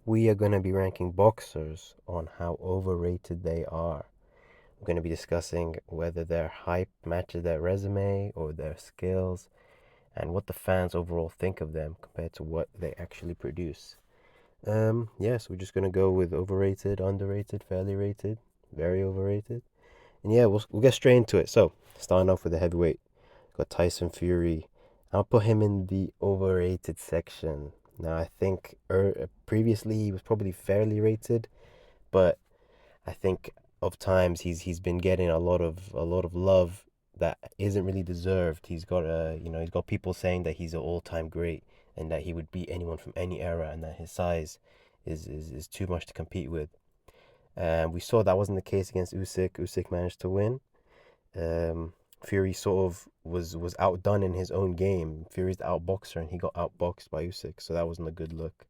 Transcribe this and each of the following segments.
we are going to be ranking boxers on how overrated they are. We're going to be discussing whether their hype matches their resume or their skills, and what the fans overall think of them compared to what they actually produce. So we're just going to go with overrated, underrated, fairly rated, very overrated. And yeah, we'll get straight into it. So, starting off with the heavyweight, got Tyson Fury. I'll put him in the overrated section. Now, I think previously he was probably fairly rated, but I think of times he's been getting a lot of love that isn't really deserved. He's got people saying that he's an all-time great and that he would beat anyone from any era, and that his size is too much to compete with. And we saw that wasn't the case against Usyk. Usyk managed to win. Fury sort of was outdone in his own game. Fury's the outboxer, and he got outboxed by Usyk, so that wasn't a good look.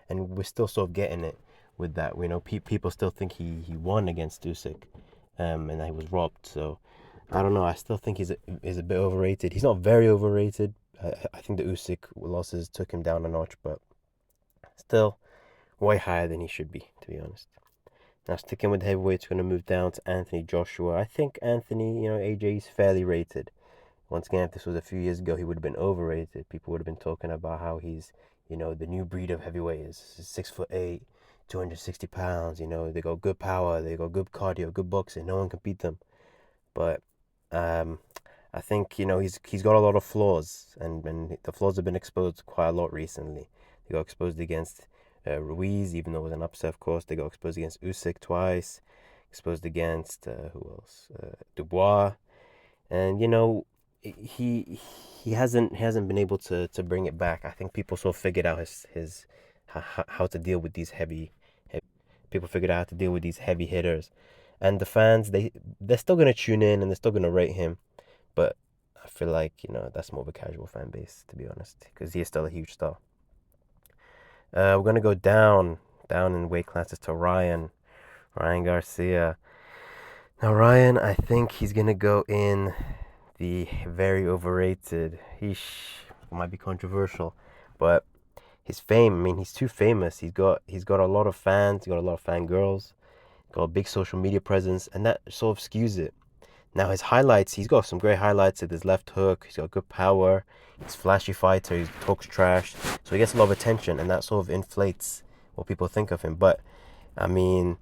And we're still sort of getting it with that. We know people still think he won against Usyk, and that he was robbed. So I don't know. I still think he's a bit overrated. He's not very overrated. I think the Usyk losses took him down a notch, but still way higher than he should be, to be honest. Now, sticking with heavyweights, we're going to move down to Anthony Joshua. I think Anthony, AJ is fairly rated. Once again, if this was a few years ago, he would have been overrated. People would have been talking about how he's, the new breed of heavyweight is 6'8", 260 pounds. They got good power, they got good cardio, good boxing. No one can beat them. But I think he's got a lot of flaws, and the flaws have been exposed quite a lot recently. He got exposed against Ruiz, even though it was an upset, of course. They got exposed against Usyk twice, exposed against who else? Dubois, and he hasn't been able to bring it back. I think people sort of figured out his how to deal with these heavy people figured out how to deal with these heavy hitters, and the fans they're still gonna tune in and they're still gonna rate him, but I feel like that's more of a casual fan base, to be honest, because he is still a huge star. We're gonna go down in weight classes to Ryan Garcia. Now Ryan, I think he's gonna go in the very overrated. He might be controversial, but his fame. I mean, he's too famous. He's got a lot of fans. He's got a lot of fangirls. Got a big social media presence, and that sort of skews it. Now his highlights, he's got some great highlights with his left hook. He's got good power. He's a flashy fighter. He talks trash, so he gets a lot of attention, and that sort of inflates what people think of him. But I mean,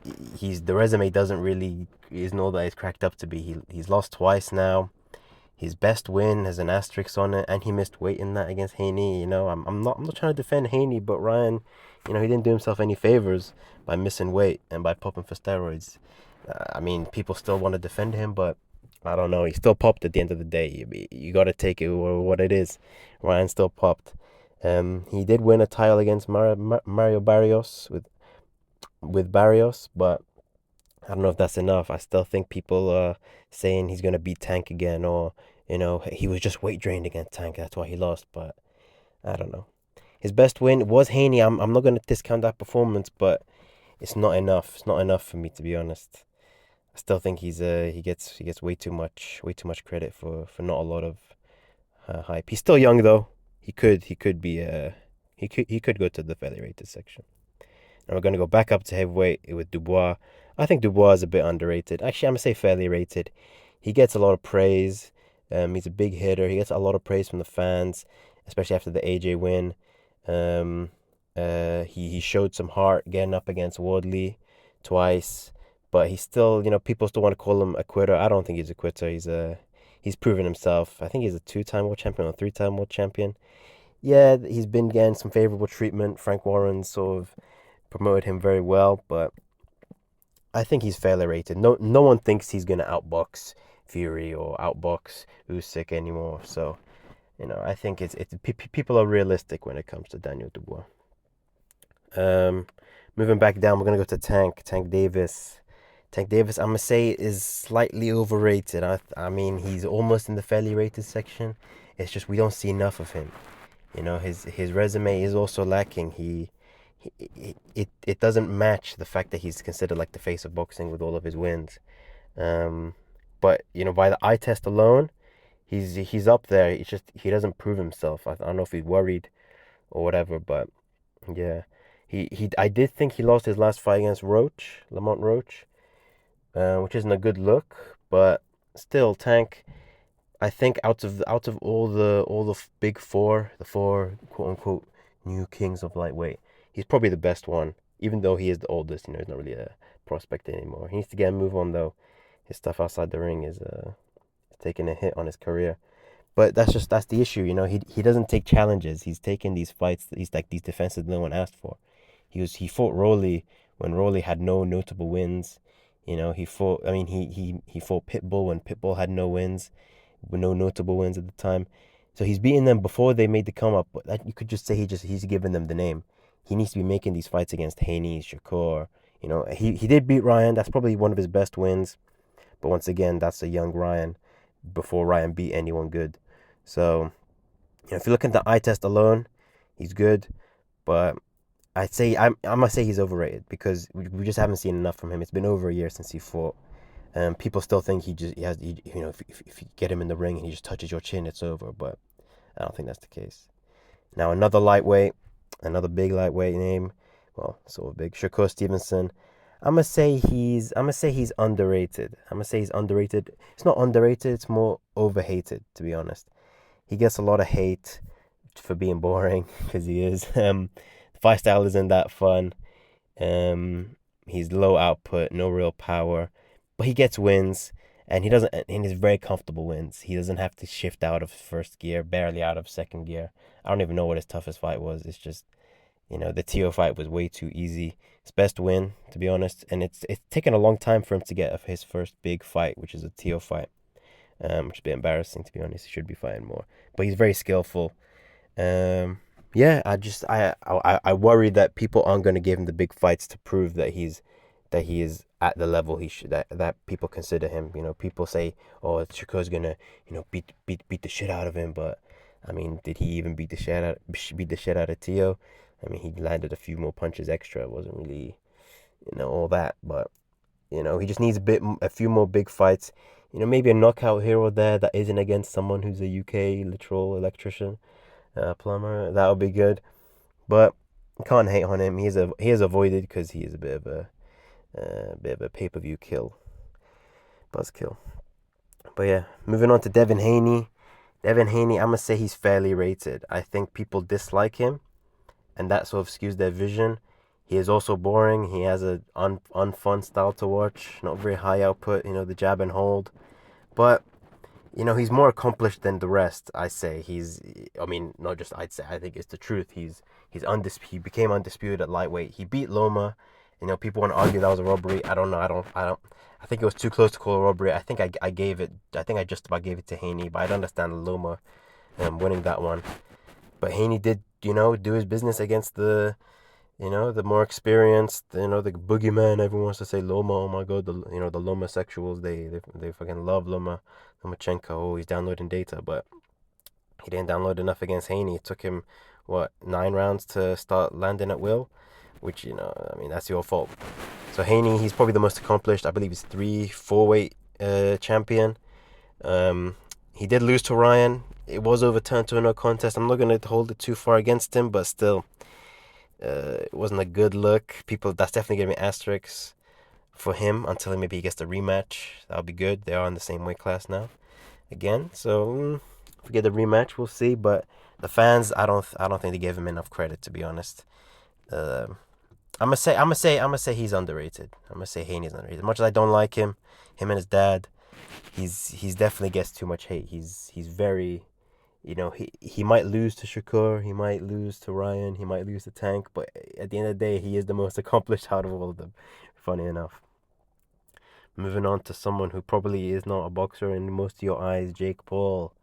the resume doesn't really isn't all that it's cracked up to be. He's lost twice now. His best win has an asterisk on it, and he missed weight in that against Haney. I'm not trying to defend Haney, but Ryan, he didn't do himself any favors by missing weight and by popping for steroids. I mean, people still want to defend him, but I don't know. He still popped at the end of the day. You got to take it for what it is. Ryan still popped. He did win a title against Mario Barrios with Barrios, but I don't know if that's enough. I still think people are saying he's gonna beat Tank again, or he was just weight drained against Tank. That's why he lost. But I don't know. His best win was Haney. I'm not gonna discount that performance, but it's not enough. It's not enough for me, to be honest. I still think he gets way too much credit for not a lot of hype. He's still young though. He could he could go to the fairly rated section. And we're gonna go back up to heavyweight with Dubois. I think Dubois is a bit underrated. Actually, I'm gonna say fairly rated. He gets a lot of praise. He's a big hitter. He gets a lot of praise from the fans, especially after the AJ win. He showed some heart getting up against Wardley twice, but he's still, people still want to call him a quitter. I don't think he's a quitter. He's proven himself. I think he's a 2-time world champion or 3-time world champion. Yeah, he's been getting some favorable treatment. Frank Warren sort of promoted him very well, but I think he's fairly rated. No one thinks he's gonna outbox Fury or outbox Usyk anymore. So, I think people are realistic when it comes to Daniel Dubois. Moving back down, we're gonna go to Tank Davis. Tank Davis, I'm gonna say, is slightly overrated. I mean, he's almost in the fairly rated section. It's just we don't see enough of him. His resume is also lacking. It doesn't match the fact that he's considered like the face of boxing with all of his wins. But by the eye test alone, he's up there. It's just he doesn't prove himself. I don't know if he's worried or whatever, but yeah, I did think he lost his last fight against Lamont Roach, which isn't a good look, but still, Tank. I think out of all the big four, the four quote unquote new kings of lightweight, he's probably the best one. Even though he is the oldest, he's not really a prospect anymore. He needs to get a move on though. His stuff outside the ring is taking a hit on his career. But that's the issue, He doesn't take challenges. He's taking these fights. He's like these defenses no one asked for. He fought Rolly when Rolly had no notable wins. He fought. I mean, he fought Pitbull when Pitbull had no wins, with no notable wins at the time. So he's beating them before they made the come up. But you could just say he's giving them the name. He needs to be making these fights against Haney, Shakur. He did beat Ryan. That's probably one of his best wins. But once again, that's a young Ryan before Ryan beat anyone good. So, if you look at the eye test alone, he's good. But I'm gonna say he's overrated because we just haven't seen enough from him. It's been over a year since he fought. People still think if you get him in the ring and he just touches your chin, it's over. But I don't think that's the case. Now another lightweight, another big lightweight name. Well, sort of big. Shakur Stevenson. I'm gonna say he's underrated. It's not underrated. It's more overhated, to be honest. He gets a lot of hate for being boring because he is. Fight style isn't that fun. He's low output, no real power, but he gets wins, and he's very comfortable wins. He doesn't have to shift out of first gear, barely out of second gear. I don't even know what his toughest fight was. It's just, the Teo fight was way too easy. His best win, to be honest, and it's taken a long time for him to get his first big fight, which is a Teo fight, which is a bit embarrassing, to be honest. He should be fighting more, but he's very skillful. Yeah, I worry that people aren't going to give him the big fights to prove that he is at the level he should that people consider him. People say, oh, Shakur's gonna beat the shit out of him, but I mean, did he even beat the shit out of Teo? I mean, he landed a few more punches extra. It wasn't really all that, but he just needs a few more big fights. Maybe a knockout here or there that isn't against someone who's a UK literal electrician. Plumber, that would be good, but can't hate on him. He is avoided because he is a bit of a pay-per-view buzzkill. But yeah, moving on to Devin Haney. I'm gonna say he's fairly rated. I think people dislike him, and that sort of skews their vision. He is also boring. He has a unfun style to watch. Not very high output. The jab and hold, but he's more accomplished than the rest. I say not just I'd say. I think it's the truth. He became undisputed at lightweight. He beat Loma. People want to argue that was a robbery. I don't know. I think it was too close to call a robbery. I think I just about gave it to Haney, but I'd understand Loma winning that one. But Haney did, do his business against the more experienced, the boogeyman. Everyone wants to say Loma. Oh my God, the Loma sexuals. They fucking love Lomachenko. Oh, he's downloading data, but he didn't download enough against Haney. It took him 9 rounds to start landing at will, which that's your fault. So Haney, he's probably the most accomplished. I believe he's 3-4 weight champion. He did lose to Ryan. It was overturned to a no contest. I'm not gonna hold it too far against him, but still. It wasn't a good look. That's definitely giving asterisks for him until maybe he gets the rematch. That'll be good. They are in the same weight class now, again. So if we get the rematch, we'll see. But the fans, I don't think they gave him enough credit, to be honest. I'm gonna say he's underrated. I'm gonna say Haney's underrated. As much as I don't like him and his dad, he's definitely gets too much hate. He's very. He might lose to Shakur, he might lose to Ryan, he might lose to Tank, but at the end of the day, he is the most accomplished out of all of them, funny enough. Moving on to someone who probably is not a boxer in most of your eyes, Jake Paul.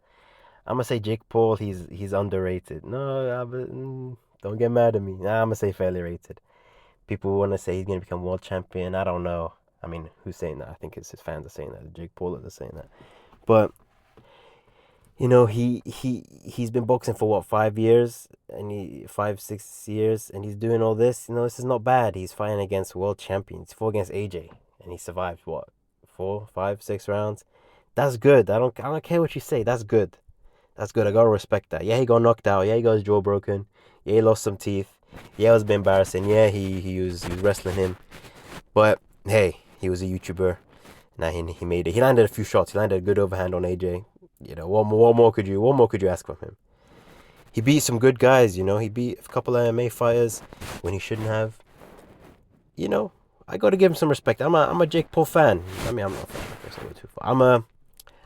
I'm going to say Jake Paul, he's underrated. No, don't get mad at me. I'm going to say fairly rated. People want to say he's going to become world champion. I don't know. I mean, who's saying that? I think it's his fans are saying that. Jake Paul is saying that. But he's been boxing for 5 years, and 5-6 years, and he's doing all this. This is not bad. He's fighting against world champions. He fought against AJ, and he survived 4, 5, 6 rounds. That's good. I don't care what you say. That's good. I gotta respect that. Yeah, he got knocked out. Yeah, he got his jaw broken. Yeah, he lost some teeth. Yeah, it was a bit embarrassing. Yeah, he was wrestling him, but hey, he was a YouTuber. Now he made it. He landed a few shots. He landed a good overhand on AJ. What more could you ask from him? He beat some good guys. He beat a couple of MMA fighters when he shouldn't have. You know, I got to give him some respect. I'm a Jake Paul fan. I mean, I'm not a fan. I go too far.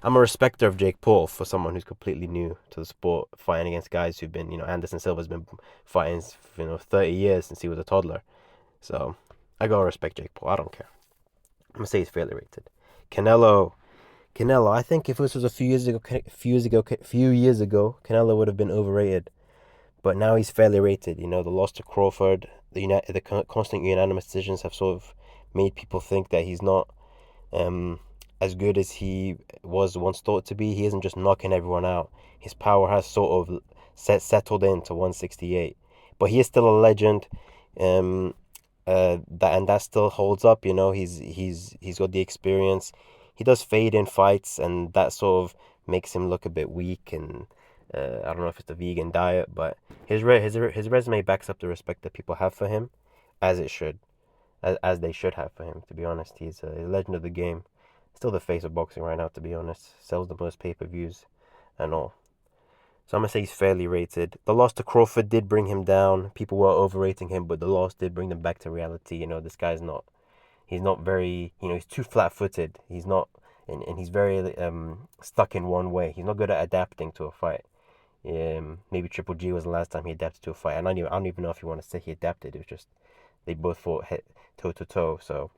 I'm a respecter of Jake Paul for someone who's completely new to the sport, fighting against guys who've been, Anderson Silva's been fighting, 30 years since he was a toddler. So I gotta respect Jake Paul. I don't care. I'm gonna say he's fairly rated. Canelo, I think if this was a few years ago, Canelo would have been overrated. But now he's fairly rated. The loss to Crawford, the constant unanimous decisions have sort of made people think that he's not as good as he was once thought to be. He isn't just knocking everyone out. His power has sort of settled into 168. But he is still a legend. That still holds up. He's got the experience. He does fade in fights, and that sort of makes him look a bit weak. And I don't know if it's the vegan diet, but his resume backs up the respect that people have for him, as it should, as they should have for him. To be honest, he's a legend of the game. Still the face of boxing right now. To be honest, sells the most pay-per-views and all. So I'm gonna say he's fairly rated. The loss to Crawford did bring him down. People were overrating him, but the loss did bring them back to reality. This guy's not. He's not very. He's too flat-footed. He's not, and he's very stuck in one way. He's not good at adapting to a fight. Maybe Triple G was the last time he adapted to a fight, and I don't even know if you want to say he adapted. It was just they both fought toe to toe. So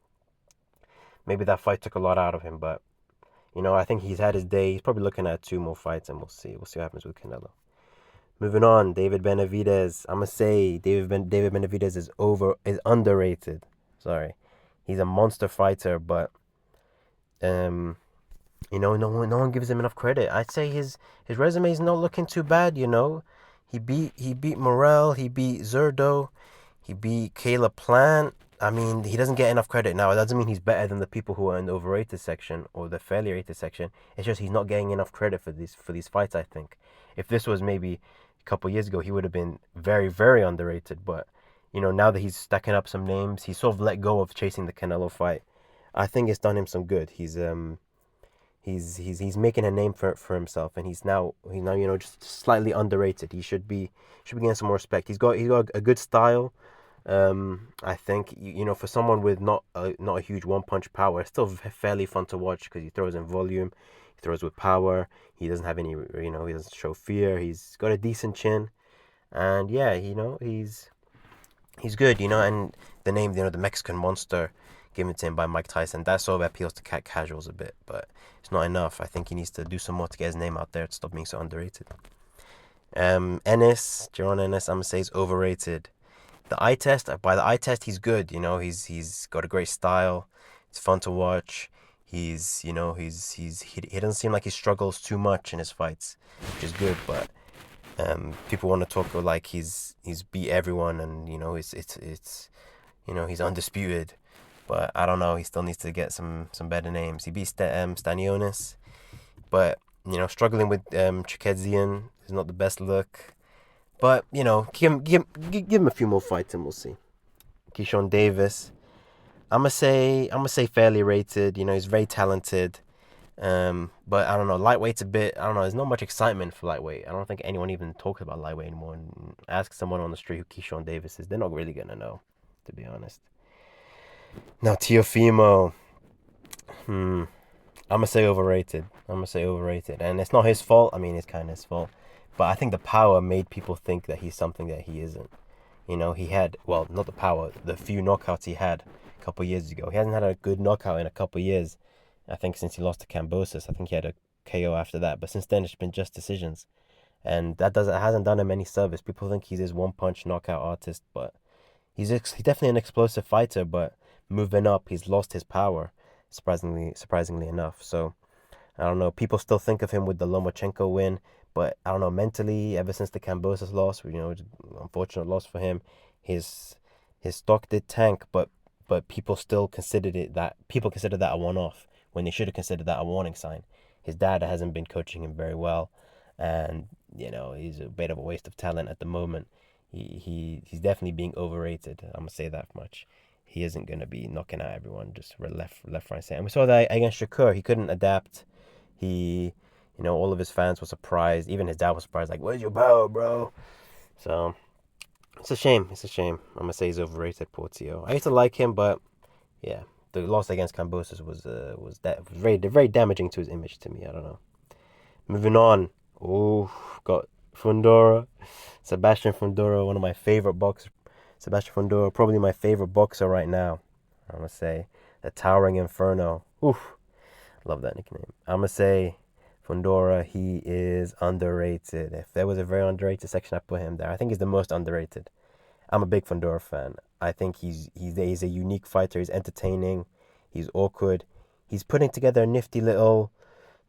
maybe that fight took a lot out of him, but I think he's had his day. He's probably looking at 2 more fights, and we'll see. We'll see what happens with Canelo. Moving on, David Benevidez. I'm gonna say David Benevidez is underrated. Sorry, he's a monster fighter, but no one gives him enough credit. I'd say his resume is not looking too bad. He beat Morrell, he beat Zerdo, he beat Caleb Plant. I mean, he doesn't get enough credit. Now, it doesn't mean he's better than the people who are in the overrated section or the fairly rated section. It's just he's not getting enough credit for these fights, I think. If this was maybe a couple years ago, he would have been very, very underrated. But, now that he's stacking up some names, he's sort of let go of chasing the Canelo fight. I think it's done him some good. He's making a name for himself, and he's now just slightly underrated. He should be getting some more respect. He's got a good style. I think for someone with not a huge one punch power, it's still fairly fun to watch because he throws in volume, he throws with power. He doesn't have any he doesn't show fear. He's got a decent chin, and yeah, he's good. And the name the Mexican Monster given to him by Mike Tyson, that sort of appeals to casuals a bit, but it's not enough. I think he needs to do some more to get his name out there to stop being so underrated. Jaron Ennis, I'm gonna say is overrated. By the eye test, he's good. He's got a great style. It's fun to watch. He doesn't seem like he struggles too much in his fights, which is good. But people want to talk like he's beat everyone, and he's undisputed. But I don't know. He still needs to get some better names. He beat Stanionis, but struggling with Chikedzian is not the best look. But give him a few more fights and we'll see. Keyshawn Davis, I'm gonna say fairly rated. He's very talented. But I don't know. Lightweight's a bit. I don't know. There's not much excitement for lightweight. I don't think anyone even talks about lightweight anymore. And ask someone on the street who Keyshawn Davis is, they're not really gonna know, to be honest. Now Teofimo, I'm gonna say overrated. And it's not his fault. I mean, it's kind of his fault. But I think the power made people think that he's something that he isn't. He had, well, not the power, the few knockouts he had a couple years ago. He hasn't had a good knockout in a couple years. I think since he lost to Kambosos. I think he had a KO after that. But since then, it's been just decisions. And that hasn't done him any service. People think he's this one-punch knockout artist. But he's definitely an explosive fighter. But moving up, he's lost his power, surprisingly enough. So, I don't know. People still think of him with the Lomachenko win. But I don't know, mentally, ever since the Kambosos loss, unfortunate loss for him, his stock did tank, but people still considered that a one-off when they should have considered that a warning sign. His dad hasn't been coaching him very well, and he's a bit of a waste of talent at the moment. He's definitely being overrated. I'm gonna say that much. He isn't gonna be knocking out everyone just left, right, center. And we saw that against Shakur. He couldn't adapt. He, all of his fans were surprised. Even his dad was surprised. Like, where's your power, bro? So it's a shame. It's a shame. I'm gonna say he's overrated, Portillo. I used to like him, but yeah, the loss against Cambosis was very damaging to his image to me. I don't know. Moving on. Oh, got Fundora, Sebastian Fundora, one of my favorite boxers. Sebastian Fundora, probably my favorite boxer right now. I'm gonna say the Towering Inferno. Oof, love that nickname. I'm gonna say Fundora. He is underrated. If there was a very underrated section, I put him there. I think he's the most underrated. I'm a big Fundora fan. I think he's a unique fighter. He's entertaining. He's awkward. He's putting together a nifty little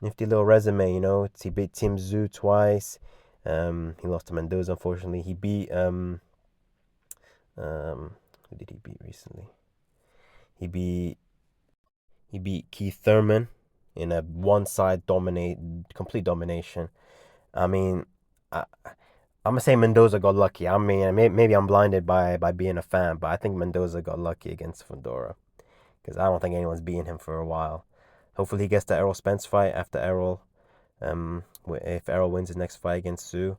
resume. He beat Tim Tszyu twice. He lost to Mendoza, unfortunately. He beat who did he beat recently? He beat Keith Thurman in a complete domination. I mean, I, I'm gonna say Mendoza got lucky. I mean, maybe I'm blinded by being a fan, but I think Mendoza got lucky against Fundora because I don't think anyone's beaten him for a while. Hopefully, he gets the Errol Spence fight after Errol. If Errol wins his next fight against Tszyu,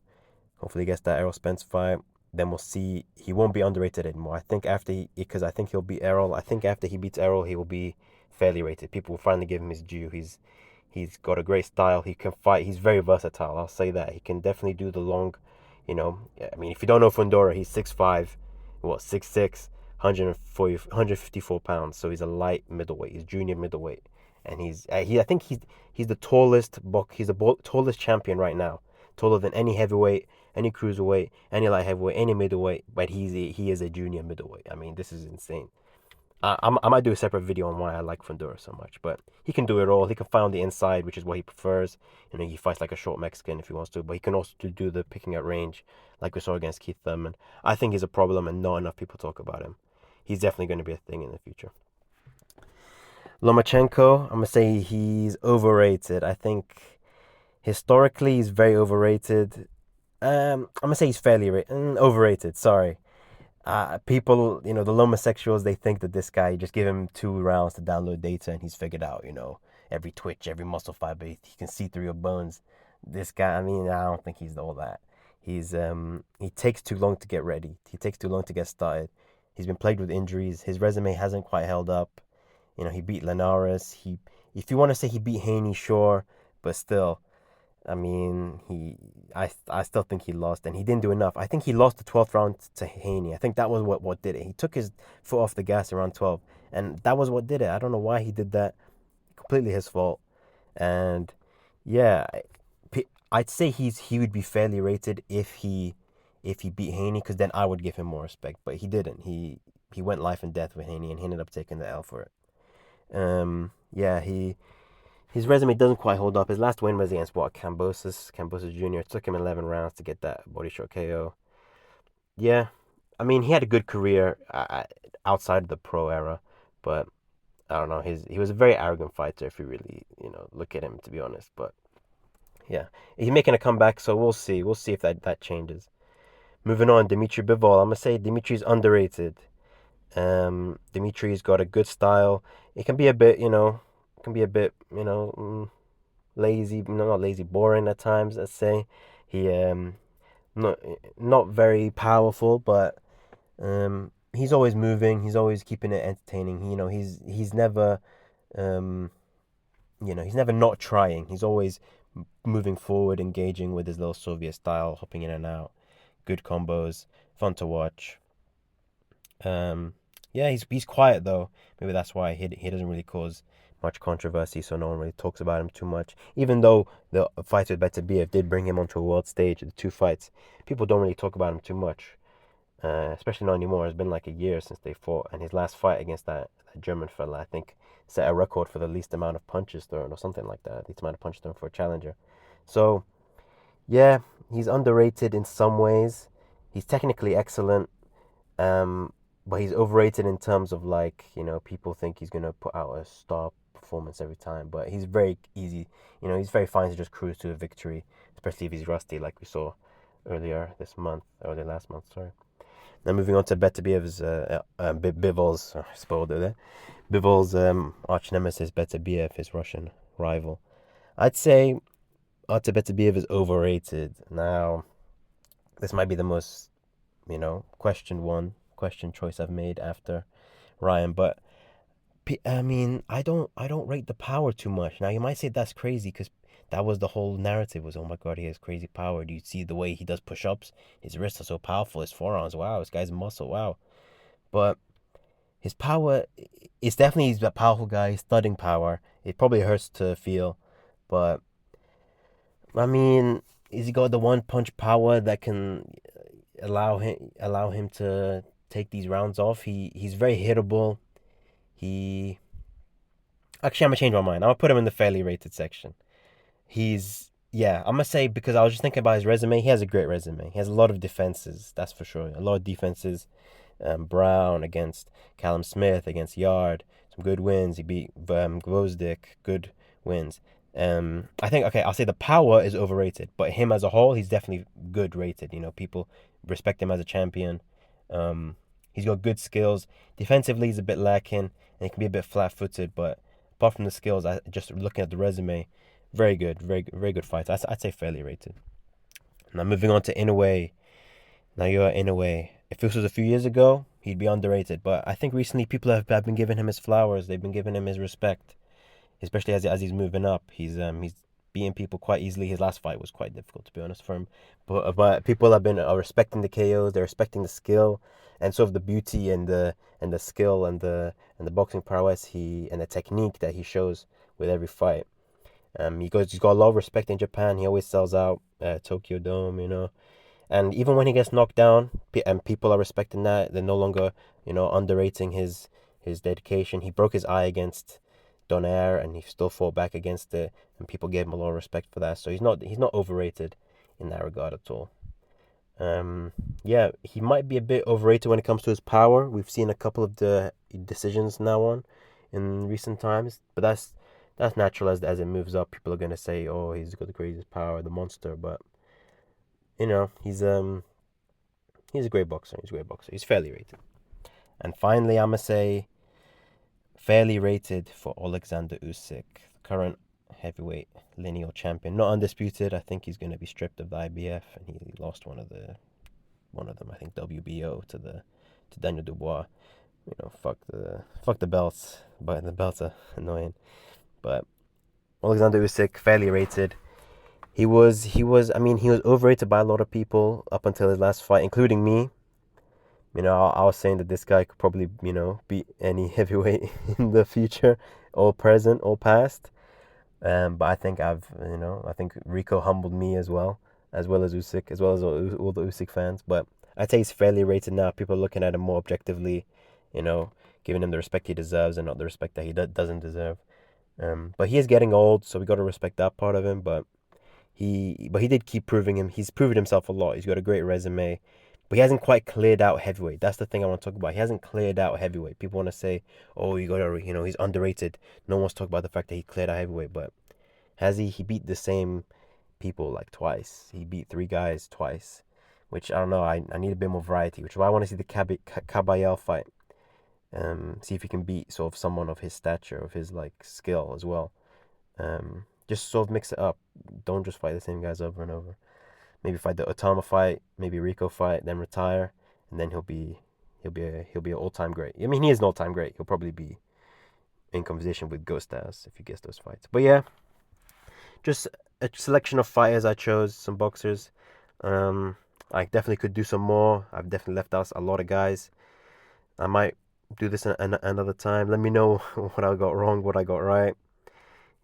hopefully he gets that Errol Spence fight. Then we'll see. He won't be underrated anymore. I think because I think he'll beat Errol. I think after he beats Errol, he will be fairly rated. People will finally give him his due. He's got a great style. He can fight. He's very versatile. I'll say that. He can definitely do the long. I mean, if you don't know Fundora, he's 6'5", 6'6", 154 pounds. So he's a light middleweight. He's junior middleweight, and I think he's the tallest He's the tallest champion right now, taller than any heavyweight, any cruiserweight, any light heavyweight, any middleweight. But he is a junior middleweight. I mean, this is insane. I might do a separate video on why I like Fundora so much, but he can do it all. He can fight on the inside, which is what he prefers. He fights like a short Mexican if he wants to, but he can also do the picking at range, like we saw against Keith Thurman. I think he's a problem, and not enough people talk about him. He's definitely going to be a thing in the future. Lomachenko, I'm gonna say he's overrated. I think historically he's very overrated. I'm gonna say he's fairly overrated. Sorry. People, the Lomosexuals, they think that this guy, you just give him 2 rounds to download data and he's figured out, every twitch, every muscle fiber, he can see through your bones. This guy, I mean, I don't think he's all that. He takes too long to get ready. He takes too long to get started. He's been plagued with injuries. His resume hasn't quite held up. He beat Linares. If you want to say he beat Haney, sure, but still, I mean, I still think he lost, and he didn't do enough. I think he lost the 12th round to Haney. I think that was what did it. He took his foot off the gas around 12, and that was what did it. I don't know why he did that. Completely his fault. And yeah, I'd say he would be fairly rated if he beat Haney, because then I would give him more respect. But he didn't. He went life and death with Haney, and he ended up taking the L for it. Yeah, his resume doesn't quite hold up. His last win was against Cambosis Jr. It took him 11 rounds to get that body shot KO. Yeah, I mean, he had a good career outside of the pro era, but I don't know. He was a very arrogant fighter if you really look at him, to be honest. But yeah, he's making a comeback, so we'll see. We'll see if that changes. Moving on, Dimitri Bivol. I'm gonna say Dimitri's underrated. Dimitri's got a good style. It can be a bit, lazy, not lazy, boring at times. Let's say he not very powerful, but he's always moving. He's always keeping it entertaining. He's never he's never not trying. He's always moving forward, engaging with his little Soviet style, hopping in and out. Good combos, fun to watch. Yeah, he's quiet though. Maybe that's why he doesn't really cause much controversy, so no one really talks about him too much. Even though the fight with Beterbiev did bring him onto a world stage, the 2 fights, people don't really talk about him too much. Especially not anymore. It's been like a year since they fought, and his last fight against that German fella, I think, set a record for the least amount of punches thrown or something like that. The least amount of punches thrown for a challenger. So yeah, he's underrated in some ways. He's technically excellent. But he's overrated in terms of people think he's gonna put out a star performance every time. But he's very easy. He's very fine to just cruise to a victory, especially if he's rusty, like we saw earlier this month, early last month, sorry. Now moving on to Beterbiev's, Bivol's, spoiled it there. Bivol's arch nemesis, Beterbiev, his Russian rival. I'd say Artur Beterbiev is overrated. Now, this might be the most, question choice I've made after Ryan, but I mean, I don't rate the power too much. Now, you might say that's crazy because that was the whole narrative was, oh my God, he has crazy power. Do you see the way he does push-ups? His wrists are so powerful. His forearms, wow. This guy's muscle, wow. But his power, it's definitely he's a powerful guy. He's studying power. It probably hurts to feel, but I mean, is he got the one punch power that can allow him to take these rounds off? He's very hittable. He Actually, I'm gonna change my mind. I'm gonna put him in the fairly rated section. He's Yeah, I'm gonna say because I was just thinking about his resume. He has a great resume. He has a lot of defenses, that's for sure. A lot of defenses. Brown against Callum Smith, against Yard, some good wins. He beat Gvozdyk, good wins. I think okay, I'll say the power is overrated, but him as a whole, he's definitely good rated. People respect him as a champion. He's got good skills. Defensively, he's a bit lacking, and he can be a bit flat-footed. But apart from the skills, I just looking at the resume, very good, very good fighter. I'd say fairly rated. Now moving on to Inoue, Naoya Inoue. If this was a few years ago, he'd be underrated. But I think recently people have been giving him his flowers. They've been giving him his respect, especially as he's moving up. He's beating people quite easily. His last fight was quite difficult, to be honest, for him. But people have been respecting the KOs. They're respecting the skill and sort of the beauty and the skill and the boxing prowess and the technique that he shows with every fight. He's got a lot of respect in Japan. He always sells out Tokyo Dome. And even when he gets knocked down, and people are respecting that, they're no longer, underrating his dedication. He broke his eye against Donaire, and he still fought back against it, and people gave him a lot of respect for that. So he's not overrated in that regard at all. Yeah, he might be a bit overrated when it comes to his power. We've seen a couple of the decisions now on in recent times, but that's natural as it moves up. People are gonna say, "Oh, he's got the craziest power, the monster," but he's a great boxer. He's a great boxer. He's fairly rated. And finally, I'm gonna say fairly rated for Oleksandr Usyk, current heavyweight lineal champion. Not undisputed. I think he's gonna be stripped of the IBF, and he lost one of them. I think WBO to Daniel Dubois. Fuck the belts, but the belts are annoying. But Oleksandr Usyk fairly rated. I mean, he was overrated by a lot of people up until his last fight, including me. I was saying that this guy could probably, beat any heavyweight in the future, or present, or past. But I think I think Rico humbled me as well as Usyk, as well as all the Usyk fans. But I'd say he's fairly rated now. People are looking at him more objectively, giving him the respect he deserves and not the respect that he doesn't deserve. But he is getting old, so we got to respect that part of him. But he did keep proving him. He's proven himself a lot. He's got a great resume, but he hasn't quite cleared out heavyweight. That's the thing I want to talk about. He hasn't cleared out heavyweight. People want to say, "Oh, he's underrated." No one wants to talk about the fact that he cleared out heavyweight, but has he? He beat the same people like twice. He beat three guys twice, which I don't know. I need a bit more variety, which is why I want to see the Kabayel fight. See if he can beat sort of someone of his stature, of his like skill as well. Just sort of mix it up. Don't just fight the same guys over and over. Maybe fight the Otama fight, maybe Rico fight, then retire, and then he'll be an all-time great. I mean, he is an all-time great. He'll probably be in conversation with Gostas if he gets those fights. But yeah, just a selection of fighters I chose, some boxers. I definitely could do some more. I've definitely left out a lot of guys. I might do this another time. Let me know what I got wrong, what I got right.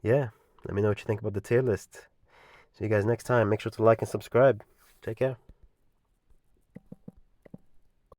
Yeah, let me know what you think about the tier list. See you guys next time. Make sure to like and subscribe. Take care.